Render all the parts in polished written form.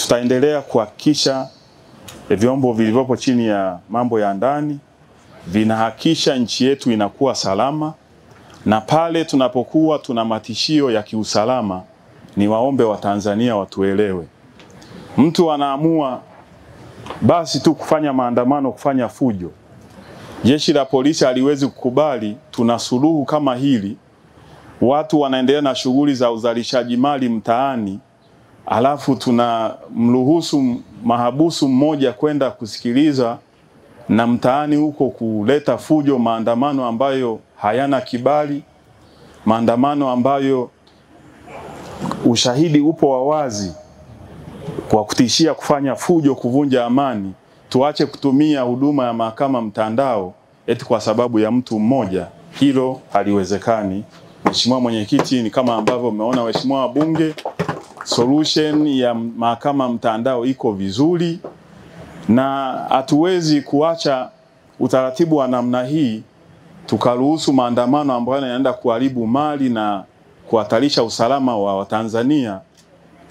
tutaendelea kuhakikisha vyombo vilivyopo chini ya mambo ya ndani vinahakikisha nchi yetu inakuwa salama, na pale tunapokuwa tuna matishio ya kiusalama, ni waombe wa Tanzania watuelewe. Mtu anaamua basi tu kufanya maandamano, kufanya fujo, jeshi la polisi haliwezi kukubali. Tuna suluhu kama hili, watu wanaendelea na shughuli za uzalishaji mali mtaani, alafu tunamruhusu mahabusu mmoja kwenda kusikiliza na mtaani huko kuleta fujo, maandamano ambayo hayana kibali, maandamano ambayo ushahidi upo wa wazi kwa kutishia kufanya fujo, kuvunja amani. Tuache kutumia huduma ya mahakama mtandao eti kwa sababu ya mtu mmoja. Hilo haliwezekani. Mheshimiwa Mwenyekiti, ni kama ambavyo umeona waheshimiwa wabunge, solution ya mahakama mtandao iko vizuri, na hatuwezi kuacha utaratibu wa namna hii tukaruhusu maandamano ambayo yanaenda kuharibu mali na kuhatarisha usalama wa Watanzania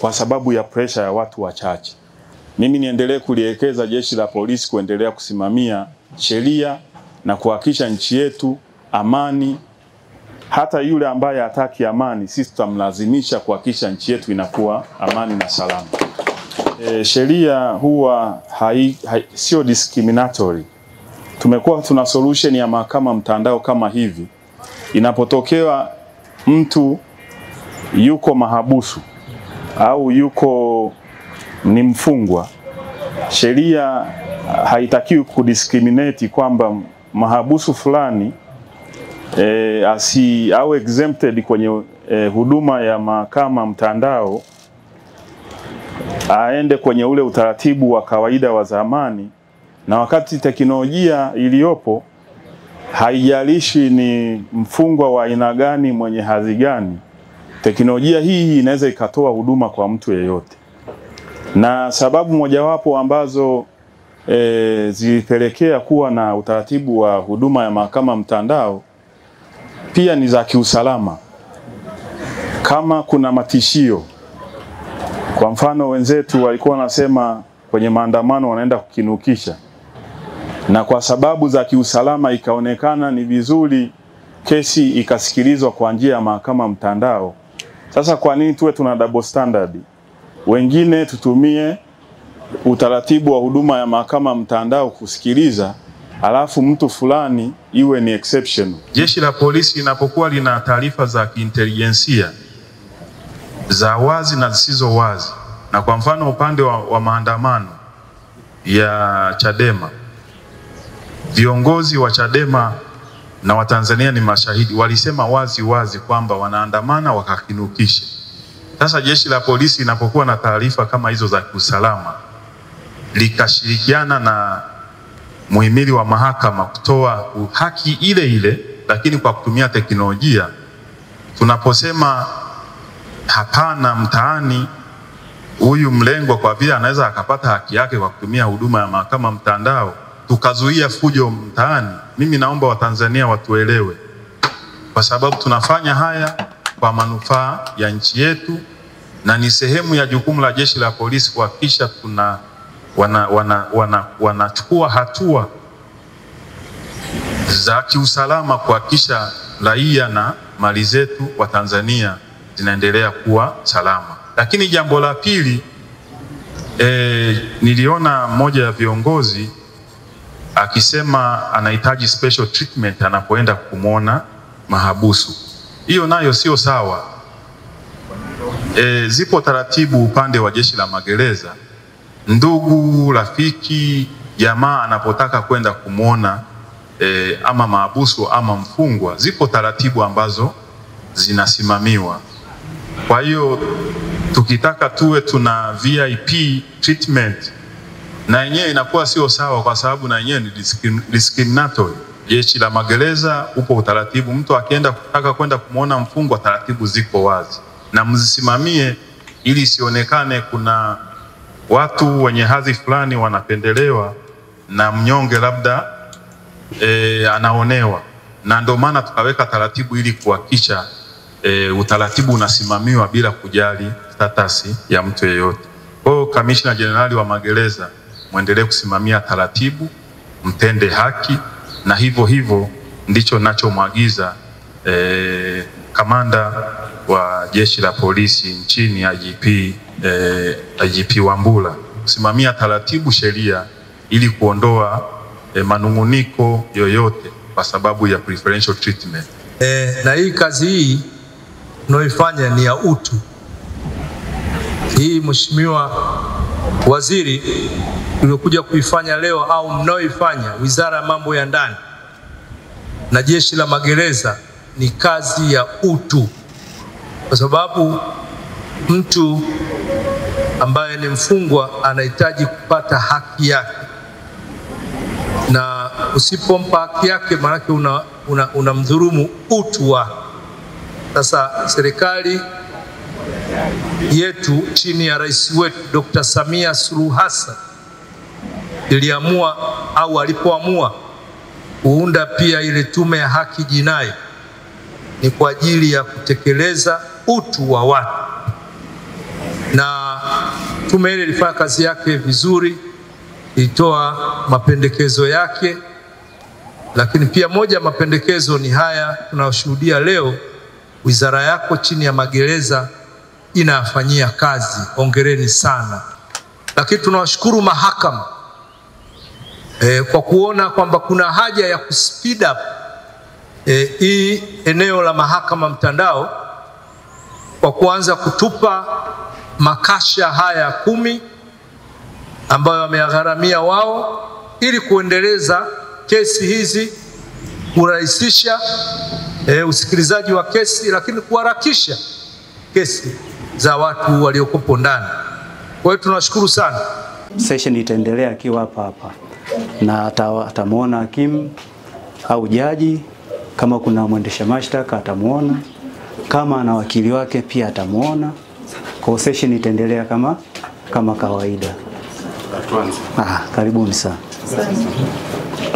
kwa sababu ya pressure ya watu wachache. Mimi niendelee kulielekeza jeshi la polisi kuendelea kusimamia sheria na kuhakikisha nchi yetu amani. Hata yule ambaye hataki amani, sisi tutamlazimisha kuhakikisha nchi yetu inakuwa amani na salama. Sheria huwa sio discriminatory. Tumekuwa tuna solution ya mahakama mtandao kama hivi. Inapotokea mtu yuko mahabusu au yuko ni mfungwa, sheria haitakiwi kudiscriminate kwamba mahabusu fulani au exempted kwenye huduma ya mahakama mtandao aende kwenye ule utaratibu wa kawaida wa zamani, na wakati teknolojia iliyopo haijalishi ni mfungwa wa aina gani, mwenye hadhi gani, teknolojia hii inaweza ikatoa huduma kwa mtu yeyote. Na sababu mojawapo ambazo zilipelekea kuwa na utaratibu wa huduma ya mahakama mtandao pia ni za kiusalama. Kama kuna matishio, kwa mfano wenzetu walikuwa wanasema kwenye maandamano wanaenda kukinukisha, na kwa sababu za kiusalama ikaonekana ni vizuri kesi ikasikilizwa kwa njia ya mahakama mtandao. Sasa kwa nini tuwe tuna double standard? Wengine tutumie utaratibu wa huduma ya mahakama mtandao kusikiliza, alafu mtu fulani iwe ni exception. Jeshi la polisi linapokuwa lina taarifa za kiintelijensia za wazi na zisizo wazi, na kwa mfano upande wa maandamano ya Chadema, viongozi wa Chadema na Watanzania ni mashahidi, walisema wazi wazi kwamba wanaandamana wakakinukisha. Sasa jeshi la polisi linapokuwa na taarifa kama hizo za kiusalama, likashirikiana na muhimili wa mahakama kutoa haki ile ile lakini kwa kutumia teknolojia, tunaposema hapana mtaani, huyu mlengwa kwa vile anaweza akapata haki yake kwa kutumia huduma ya mahakama mtandao, tukazuia fujo mtaani. Mimi naomba Watanzania watuelewe, kwa sababu tunafanya haya kwa manufaa ya nchi yetu, na ni sehemu ya jukumu la jeshi la polisi kuhakikisha wanachukua hatua za kiusalama kuhakikisha raia na mali zetu wa Tanzania zinaendelea kuwa salama. Lakini jambo la pili, niliona mmoja ya viongozi akisema anahitaji special treatment anapoenda kumwona mahabusu. Hiyo nayo sio sawa. Zipo taratibu upande wa jeshi la magereza. Ndugu, rafiki, jamaa anapotaka kwenda kumwona ama mahabusu ama mfungwa, zipo taratibu ambazo zinasimamiwa. Kwa hiyo tukitaka tuwe tuna VIP treatment, na yenyewe inakuwa sio sawa, kwa sababu na yenyewe ni discriminatory. Jeshi la magereza upo utaratibu, mtu akienda kutaka kwenda kumwona mfungwa, taratibu ziko wazi, na mzisimamie ili sionekane kuna watu wenye hadhi fulani wanapendelewa na mnyonge labda anaonewa. Na ndio maana tukaweka taratibu ili kuhakikisha utaratibu unasimamiwa bila kujali status ya mtu yeyote. Kwa hiyo Kamishna Jenerali wa Magereza, muendelee kusimamia taratibu, mtende haki, na hivyo hivyo ndicho ninachomwagiza kamanda wa Jeshi la Polisi nchini IGP Wambura, kusimamia taratibu sheria ili kuondoa manunguniko yoyote kwa sababu ya preferential treatment. Na hii kazi hii tunayoifanya ni ya utu. Hii Mheshimiwa Waziri tuliokuja kuifanya leo au mnaoifanya Wizara ya Mambo ya Ndani na Jeshi la Magereza ni kazi ya utu, kwa sababu mtu ambaye ni mfungwa anahitaji kupata haki yake, na usipompa haki yake maanake unamdhulumu utu wake. Sasa serikali yetu chini ya rais wetu Dr. Samia Suluhu Hassan iliamua au alipoamua kuunda pia ile tume ya haki jinai ni kwa ajili ya kutekeleza utu wa watu, na tume ile ilifanya kazi yake vizuri, ilitoa mapendekezo yake, lakini pia moja ya mapendekezo ni haya tunayoshuhudia leo. Wizara yako chini ya magereza inafanyia kazi, hongereni sana. Lakini tunawashukuru mahakama kwa kuona kwamba kuna haja ya kuspeed up hii eneo la mahakama mtandao kwa kuanza kutupa makasha haya 10 ambayo wameyagharamia wao ili kuendeleza kesi hizi, kurahisisha usikilizaji wa kesi, lakini kuharakisha kesi za watu waliokupo ndani. Kwa hiyo tunashukuru sana. Session itaendelea akiwa hapa na atamuona hakimu au jaji, kama kuna mwendesha mashtaka atamuona, kama ana wakili wake pia atamuona. Kwa session itaendelea kama kawaida. Karibuni sana.